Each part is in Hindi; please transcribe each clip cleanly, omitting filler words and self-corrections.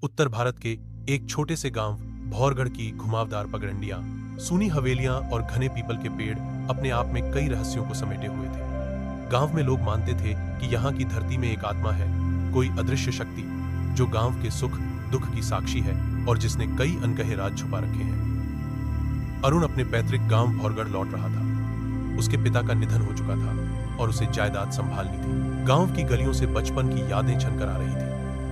उत्तर भारत के एक छोटे से गांव भौरगढ़ की घुमावदार पगडंडियां, सूनी हवेलियां और घने पीपल के पेड़ अपने आप में कई रहस्यों को समेटे हुए थे। गांव में लोग मानते थे कि यहाँ की धरती में एक आत्मा है, कोई अदृश्य शक्ति जो गांव के सुख दुख की साक्षी है और जिसने कई अनकहे राज छुपा रखे हैं। अरुण अपने पैतृक गांव भौरगढ़ लौट रहा था। उसके पिता का निधन हो चुका था और उसे जायदाद संभालनी थी। गांव की गलियों से बचपन की यादें छनकर आ रही थी,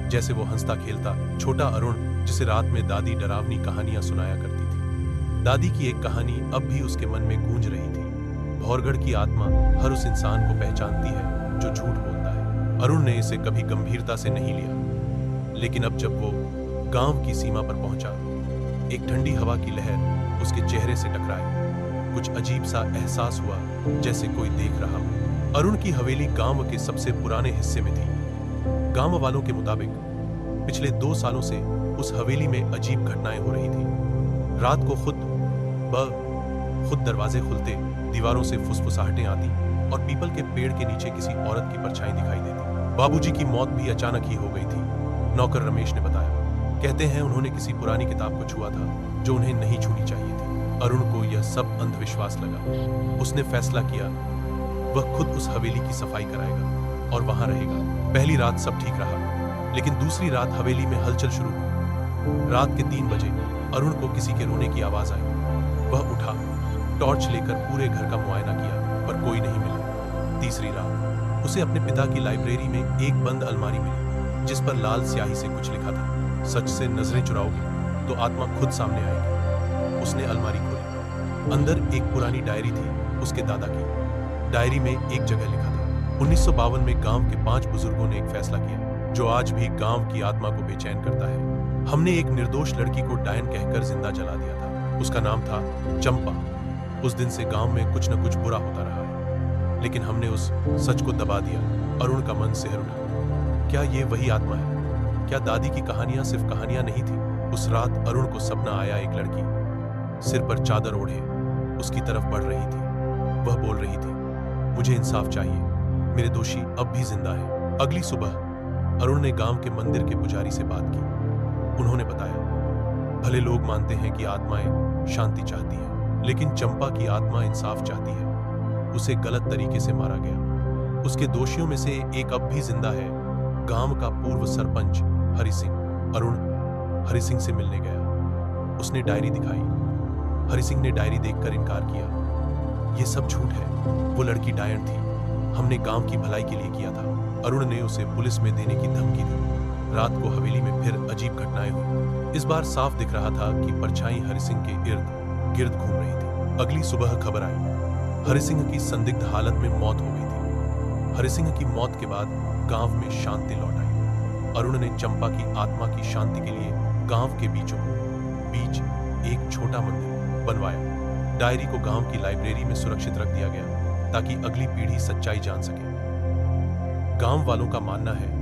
जैसे वो हंसता खेलता छोटा अरुण जिसे रात में दादी डरावनी कहानियां सुनाया करती थी। दादी की एक कहानी अब भी उसके मन में गूंज रही थी। भौरगढ़ की आत्मा हर उस इंसान को पहचानती है जो झूठ बोलता है। अरुण ने इसे कभी गंभीरता से नहीं लिया, लेकिन अब जब वो गांव की सीमा पर पहुंचा, एक ठंडी हवा की लहर उसके चेहरे से टकराई। कुछ अजीब सा एहसास हुआ, जैसे कोई देख रहा हो। अरुण की हवेली गांव के सबसे पुराने हिस्से में थी। गांव वालों के मुताबिक पिछले 2 सालों से उस हवेली में अजीब घटनाएं हो रही थी। रात को खुद दरवाजे खुलते, दीवारों से फुसफुसाहटें आती और पीपल के पेड़ के नीचे किसी औरत की परछाई दिखाई देती। बाबूजी की मौत भी अचानक ही हो गई थी, नौकर रमेश ने बताया। कहते हैं उन्होंने किसी पुरानी किताब को छुआ था जो उन्हें नहीं छूनी चाहिए थी। अरुण को यह सब अंधविश्वास लगा। उसने फैसला किया वह खुद उस हवेली की सफाई कराएगा और वहां रहेगा। पहली रात सब ठीक रहा, लेकिन दूसरी रात हवेली में हलचल शुरू हुई। रात के 3 बजे अरुण को किसी के रोने की आवाज आई। वह उठा, टॉर्च लेकर पूरे घर का मुआयना किया, पर कोई नहीं मिला। तीसरी रात उसे अपने पिता की लाइब्रेरी में एक बंद अलमारी मिली, जिस पर लाल स्याही से कुछ लिखा था। सच से नजरें चुराओगे तो आत्मा खुद सामने आएगी। उसने अलमारी खोली। अंदर एक पुरानी डायरी थी, उसके दादा की। डायरी में एक जगह लिखा था, 1952 में गांव के 5 बुजुर्गों ने एक फैसला किया जो आज भी गांव की आत्मा को बेचैन करता है। हमने एक निर्दोष लड़की को डायन कहकर जिंदा जला दिया था। उसका नाम था चंपा। उस दिन से गांव में कुछ न कुछ बुरा होता रहा है, लेकिन हमने उस सच को दबा दिया। अरुण का मन सिहर उठा। क्या ये वही आत्मा है? क्या दादी की कहानियां सिर्फ कहानियां नहीं थी? उस रात अरुण को सपना आया, एक लड़की सिर पर चादर ओढ़े उसकी तरफ बढ़ रही थी। वह बोल रही थी, मुझे इंसाफ चाहिए, मेरे दोषी अब भी जिंदा है। अगली सुबह अरुण ने गांव के मंदिर के पुजारी से बात की। उन्होंने बताया, भले लोग मानते हैं कि आत्माएं शांति चाहती हैं, लेकिन चंपा की आत्मा इंसाफ चाहती है। उसे गलत तरीके से मारा गया। उसके दोषियों में से एक अब भी जिंदा है, गांव का पूर्व सरपंच हरि सिंह। अरुण हरि सिंह से मिलने गया। उसने डायरी दिखाई। हरि सिंह ने डायरी देखकर इनकार किया। यह सब झूठ है, वो लड़की डायन थी, हमने गांव की भलाई के लिए किया था। अरुण ने उसे पुलिस में देने की धमकी दी। रात को हवेली में फिर अजीब घटनाएं हुई। इस बार साफ दिख रहा था कि परछाई हरि सिंह के इर्द गिर्द घूम रही थी। अगली सुबह खबर आई, हरि सिंह की संदिग्ध हालत में मौत हो गई थी। हरि सिंह की मौत के बाद गांव में शांति लौट आई। अरुण ने चंपा की आत्मा की शांति के लिए गांव के बीच एक छोटा मंदिर बनवाया। डायरी को गांव की लाइब्रेरी में सुरक्षित रख दिया गया ताकि अगली पीढ़ी सच्चाई जान सके। गांव वालों का मानना है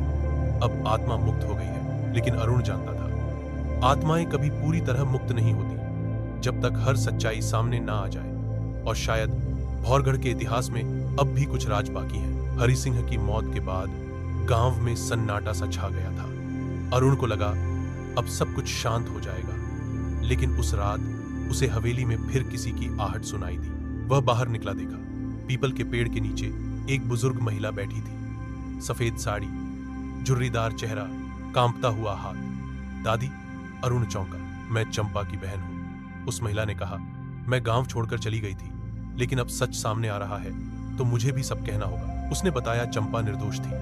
अब आत्मा मुक्त हो गई है, लेकिन अरुण जानता था आत्माएं कभी पूरी तरह मुक्त नहीं होती जब तक हर सच्चाई सामने ना आ जाए। और शायद भौरगढ़ के इतिहास में अब भी कुछ राज बाकी है। हरि सिंह की मौत के बाद गांव में सन्नाटा सा छा गया था। अरुण को लगा अब सब कुछ शांत हो जाएगा, लेकिन उस रात उसे हवेली में फिर किसी की आहट सुनाई दी। वह बाहर निकला, देखा पीपल के पेड़ के नीचे एक बुजुर्ग महिला बैठी थी। सफेद साड़ी, झुर्रीदार चेहरा, कांपता हुआ हाथ। दादी, अरुण चौंका। मैं चंपा की बहन हूं, उस महिला ने कहा। मैं गांव छोड़कर चली गई थी, लेकिन अब सच सामने आ रहा है तो मुझे भी सब कहना होगा। उसने बताया चंपा निर्दोष थी।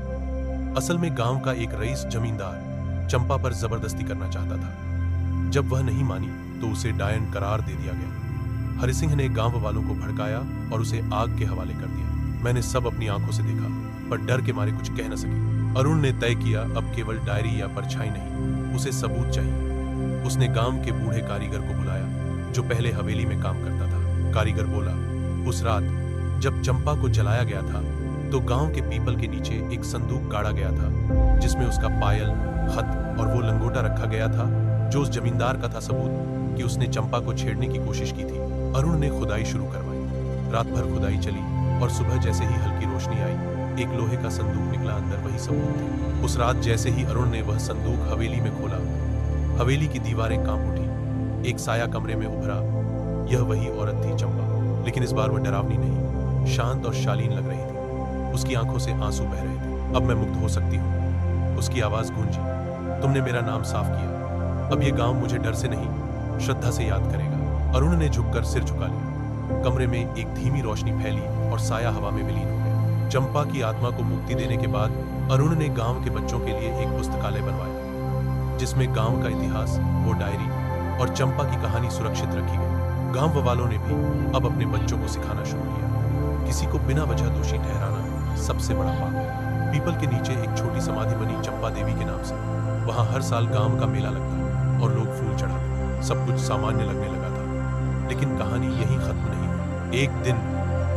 असल में गांव का एक रईस जमींदार चंपा पर जबरदस्ती करना चाहता था। जब वह नहीं मानी तो उसे डायन करार दे दिया गया। हरि सिंह ने गांव वालों को भड़काया और उसे आग के हवाले कर दिया। मैंने सब अपनी आंखों से देखा, पर डर के मारे कुछ कह न सकी। अरुण ने तय किया अब केवल डायरी या परछाई नहीं, उसे सबूत चाहिए। उसने गांव के बूढ़े कारीगर को बुलाया जो पहले हवेली में काम करता था। कारीगर बोला, उस रात जब चंपा को जलाया गया था तो गांव के पीपल के नीचे एक संदूक गाड़ा गया था, जिसमें उसका पायल, खत और वो लंगोटा रखा गया था जो उस जमींदार का था सबूत कि उसने चंपा को छेड़ने की कोशिश की थी। अरुण ने खुदाई शुरू करवाई। रात भर खुदाई चली और सुबह जैसे ही हल्की रोशनी आई, एक लोहे का संदूक निकला। अंदर वही सबूत थे। उस रात जैसे ही अरुण ने वह संदूक हवेली में खोला, हवेली की दीवारें कांप उठी। एक साया कमरे में उभरा। यह वही औरत थी, चंपा, लेकिन इस बार वह डरावनी नहीं, शांत और शालीन लग रही थी। उसकी आंखों से आंसू बह रहे थे। अब मैं मुक्त हो सकती हूँ, उसकी आवाज गूंजी। तुमने मेरा नाम साफ किया। अब यह गांव मुझे डर से नहीं, श्रद्धा से याद करेगा। अरुण ने झुककर सिर झुका लिया। कमरे में एक धीमी रोशनी फैली और साया हवा में विलीन हो गया। चंपा की आत्मा को मुक्ति देने के बाद अरुण ने गांव के बच्चों के लिए एक पुस्तकालय बनवाया, जिसमें गांव का इतिहास, वो डायरी और चंपा की कहानी सुरक्षित रखी गई। गांव वालों ने भी अब अपने बच्चों को सिखाना शुरू किया, किसी को बिना वजह दोषी ठहराना सबसे बड़ा पाप है। पीपल के नीचे एक छोटी समाधि बनी चंपा देवी के नाम से। वहां हर साल गांव का मेला लगता और लोग फूल चढ़ाते। सब कुछ सामान्य लगने लगा था, लेकिन कहानी यहीं खत्म नहीं हुई। एक दिन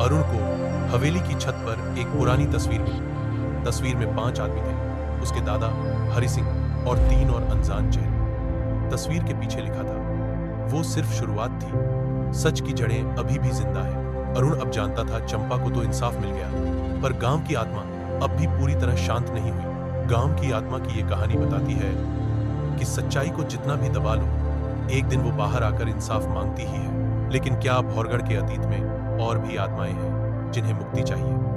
अरुण को हवेली की छत पर एक पुरानी तस्वीर मिली। तस्वीर में 5 आदमी थे, उसके दादा, हरि सिंह और 3 और अनजान चेहरे। तस्वीर के पीछे लिखा था, वो सिर्फ शुरुआत थी, सच की जड़ें अभी भी जिंदा है। अरुण अब जानता था चंपा को तो इंसाफ मिल गया, पर गांव की आत्मा अब भी पूरी तरह शांत नहीं हुई। गांव की आत्मा की ये कहानी बताती है कि सच्चाई को जितना भी दबा लो, एक दिन वो बाहर आकर इंसाफ मांगती ही है। लेकिन क्या भौरगढ़ के अतीत में और भी आत्माएं हैं जिन्हें मुक्ति चाहिए?